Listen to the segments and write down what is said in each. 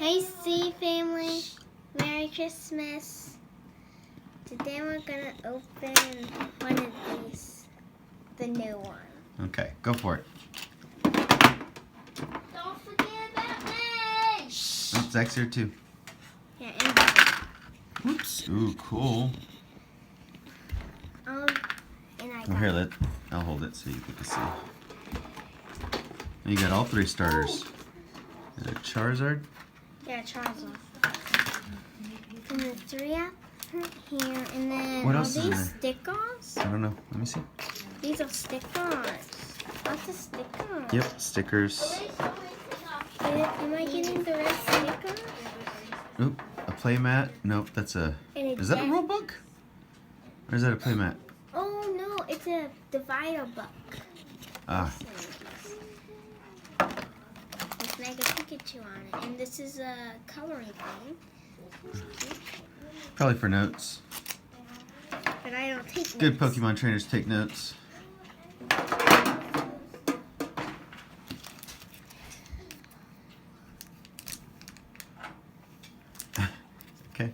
Hey C family, Merry Christmas. Today we're gonna open one of these, the new one. Okay, go for it. Don't forget about me! Oh, Zach's here too. Yeah, and Oops. Ooh, cool. and I Oh, got here, I'll hold it so you can see. You got all three starters. And a Charizard. Charizard. And the 3 up here, and then What all else is in these there? stickers. I don't know. Let me see. These are stickers. Lots of stickers. Yep, stickers. Am I getting the right stickers? Oop, a playmat. Nope, that's a. Is that a rule book? Or is that a playmat? Oh no, it's a divider book. Ah. With Mega Pikachu on it, and this is a coloring thing. Probably for notes. But I don't take Good notes. Pokemon trainers take notes. Okay.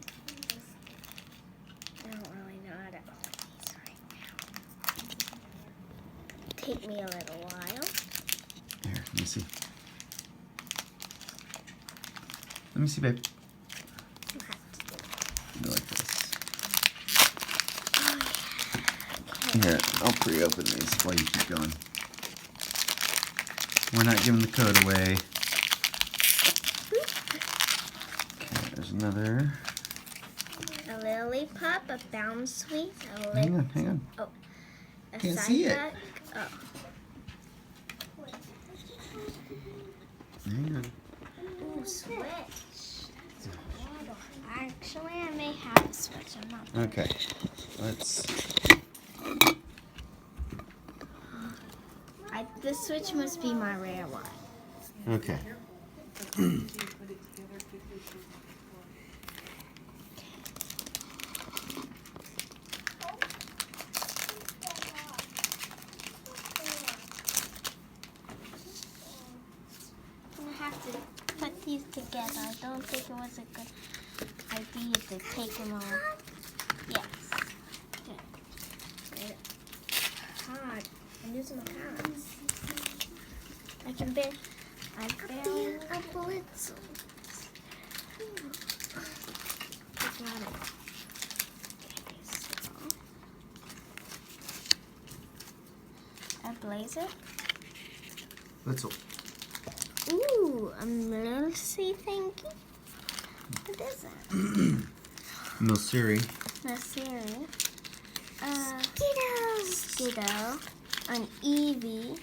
I don't really know how to open these right now. Take me a little while. Here, let me see. Let me see, babe. You have to do it. Go like this. Oh yeah. Here, I'll pre-open these while you keep going. We're not giving the code away. Okay, there's another. A lily pop, a bounce sweet, a Hang on. Oh, a Can't side see it. duck. Oh. Hang on. Ooh, switch. Actually, I may have a switch. I'm not. Okay, let's. This switch must be my rare one. Okay. I'm gonna have to put these together. I don't think it was a good idea to take them all. Yes. Good. Hard. I'm using my cards. I barely. A blitz. Got it. Okay, so. A blazer. Let's. Ooh, a Mercy, thank you. What is that? Milsiri. Mercy. Skiddo. An Eevee.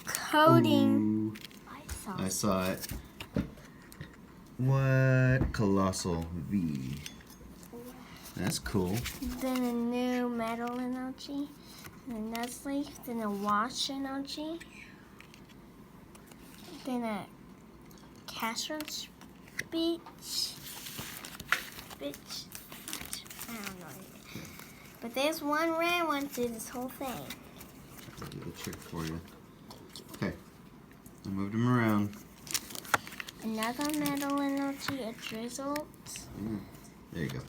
Coding. Ooh, I saw it. What? Colossal V. That's cool. Then a new metal energy. Then a Nuzleaf. Then a wash energy. Then a Castron speech. I don't know. But there's one rare one through this whole thing. I'll do the trick for you. Okay. I moved them around. Another metal energy, a Drizzle. There you go.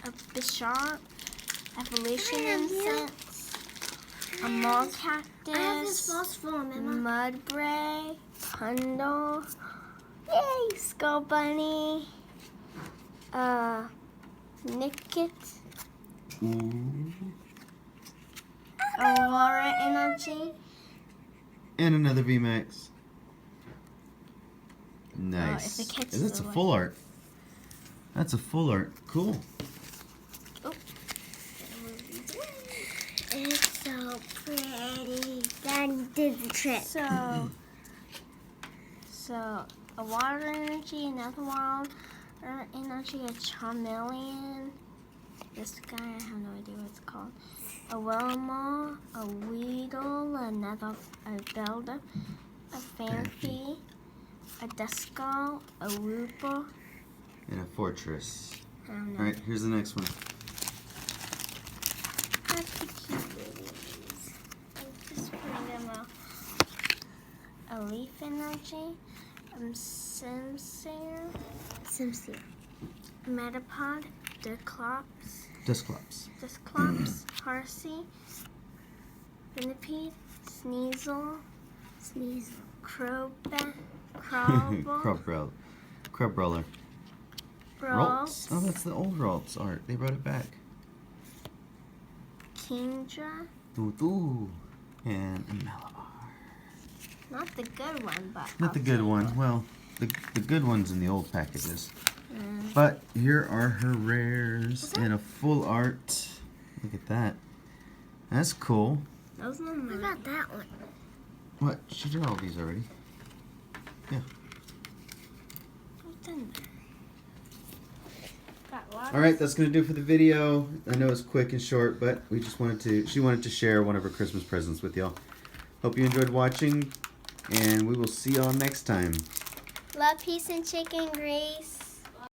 A Bisharp. Evolution Incense. A Mall Cactus. Mudbray. Pundle. Yay! Skull Bunny. Nickit. Ooh. Aurora Energy. And another VMAX. Nice. if it catches That's a the full art. That's a full art. Cool. Oh. It's so pretty. That did the trick. So a water energy, another water energy, a Charmeleon. This guy, I have no idea what it's called. A Wilma, a Weedle, another a Belda, a Fanfi, a Duskull, a Wooper. And a Fortress. I don't know. Alright, here's the next one. That's the cuties. I'm just putting them out. A Leaf Energy, Sincere, Sincere. Metapod, Dusclops, Dusclops. Harsey, Venipede, Sneasel, Crowball, Crabrawler. Ralts? Oh, that's the old Ralts art. They brought it back. Kingdra. Tutu. And a Malabar. Not the good one, but Not the good one. Well, the good one's in the old packages. But here are her rares in a full art. Look at that. That's cool. Those are What about that one? What? She drew all these already. Yeah. What's in there? Got lots. All right, that's gonna do it for the video. I know it's quick and short, but we just wanted to. She wanted to share one of her Christmas presents with y'all. Hope you enjoyed watching, and we will see y'all next time. Love, peace, and chicken grease.